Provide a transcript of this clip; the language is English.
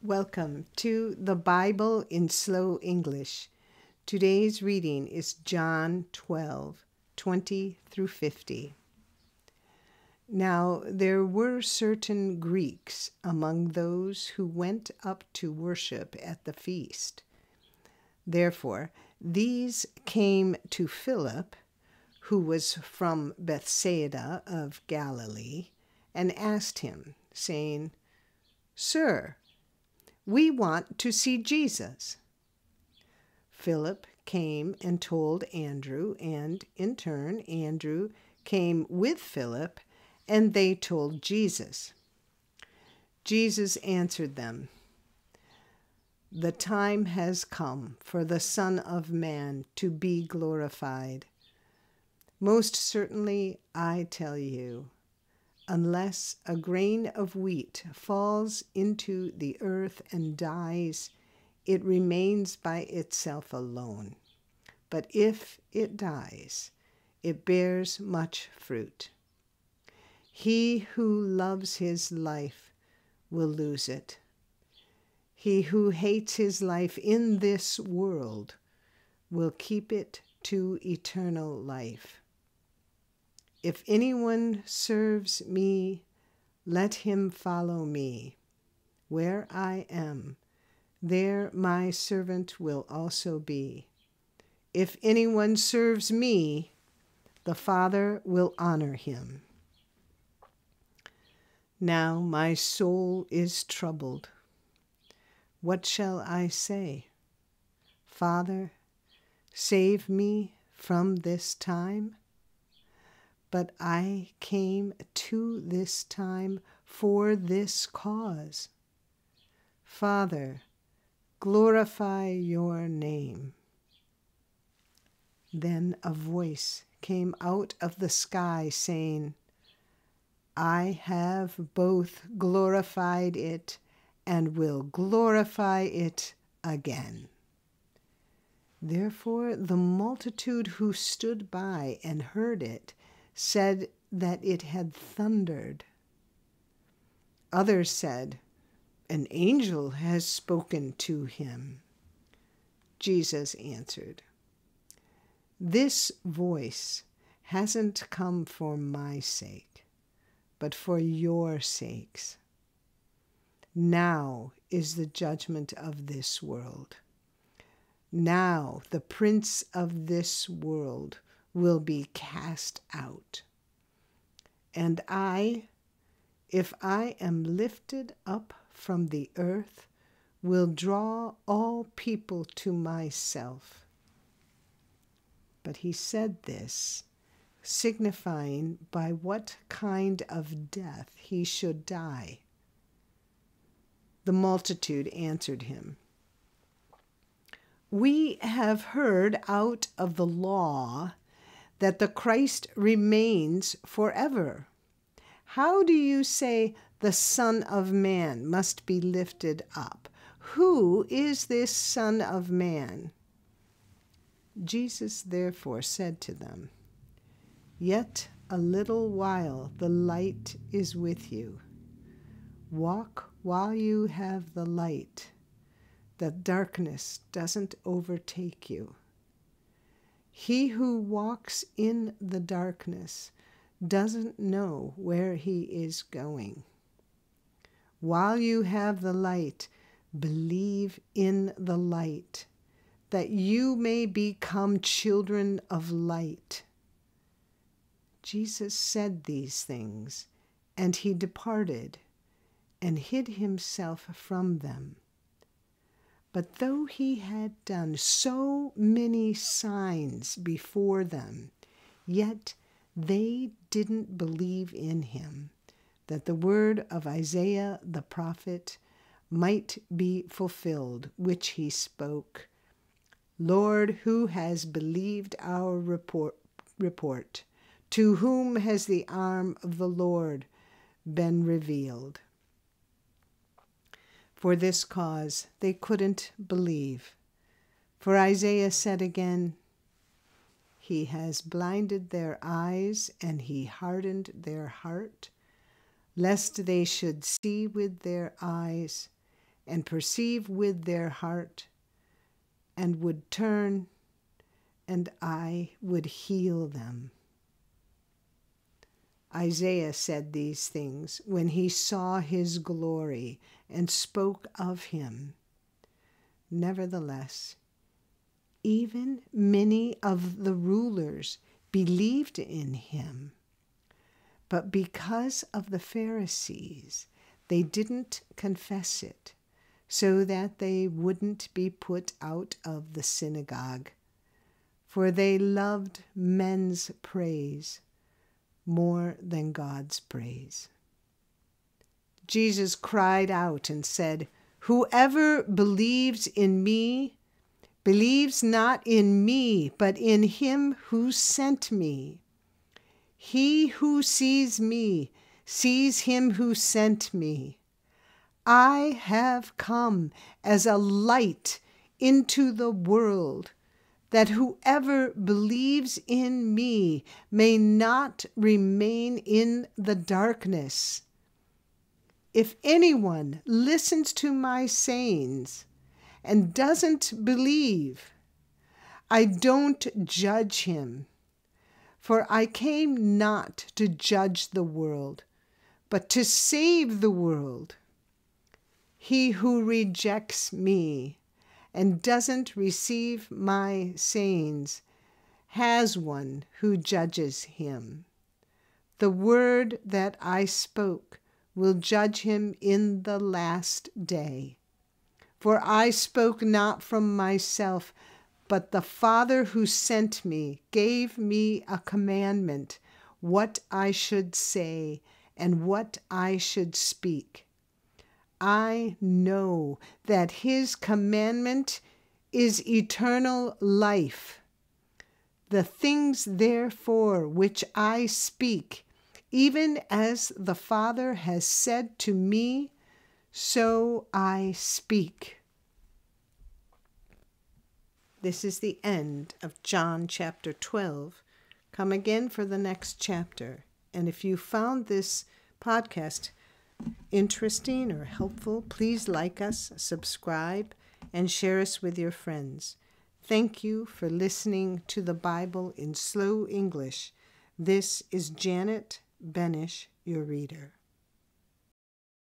Welcome to the Bible in Slow English. Today's reading is John 12:20 through 50. Now there were certain Greeks among those who went up to worship at the feast. Therefore, these came to Philip, who was from Bethsaida of Galilee, and asked him, saying, "Sir, we want to see Jesus." Philip came and told Andrew, and in turn, Andrew came with Philip, and they told Jesus. Jesus answered them, "The time has come for the Son of Man to be glorified. Most certainly, I tell you, unless a grain of wheat falls into the earth and dies, it remains by itself alone. But if it dies, it bears much fruit. He who loves his life will lose it. He who hates his life in this world will keep it to eternal life. If anyone serves me, let him follow me. Where I am, there my servant will also be. If anyone serves me, the Father will honor him. Now my soul is troubled. What shall I say? Father, save me from this time? But I came to this time for this cause. Father, glorify your name." Then a voice came out of the sky saying, "I have both glorified it and will glorify it again." Therefore the multitude who stood by and heard it said that it had thundered. Others said, "An angel has spoken to him." Jesus answered, "This voice hasn't come for my sake, but for your sakes. Now is the judgment of this world. Now the prince of this world will be cast out. And I, if I am lifted up from the earth, will draw all people to myself." But he said this, signifying by what kind of death he should die. The multitude answered him, "We have heard out of the law that the Christ remains forever. How do you say the Son of Man must be lifted up? Who is this Son of Man?" Jesus therefore said to them, "Yet a little while the light is with you. Walk while you have the light, that darkness doesn't overtake you. He who walks in the darkness doesn't know where he is going. While you have the light, believe in the light, that you may become children of light." Jesus said these things, and he departed and hid himself from them. But though he had done so many signs before them, yet they didn't believe in him, that the word of Isaiah the prophet might be fulfilled, which he spoke, "Lord, who has believed our report? To whom has the arm of the Lord been revealed?" For this cause they couldn't believe. For Isaiah said again, "He has blinded their eyes, and he hardened their heart, lest they should see with their eyes and perceive with their heart, and would turn, and I would heal them. Isaiah said these things when he saw his glory and spoke of him. Nevertheless, even many of the rulers believed in him. But because of the Pharisees, they didn't confess it, so that they wouldn't be put out of the synagogue. For they loved men's praise more than God's praise. Jesus cried out and said, "Whoever believes in me, believes not in me, but in him who sent me. He who sees me sees him who sent me. I have come as a light into the world, that whoever believes in me may not remain in the darkness. If anyone listens to my sayings and doesn't believe, I don't judge him. For I came not to judge the world, but to save the world. He who rejects me and doesn't receive my sayings has one who judges him. The word that I spoke will judge him in the last day. For I spoke not from myself, but the Father who sent me gave me a commandment, what I should say and what I should speak. I know that his commandment is eternal life. The things, therefore, which I speak, even as the Father has said to me, so I speak." This is the end of John chapter 12. Come again for the next chapter. And if you found this podcast interesting or helpful, please like us, subscribe, and share us with your friends. Thank you for listening to the Bible in Slow English. This is Janet Benish, your reader.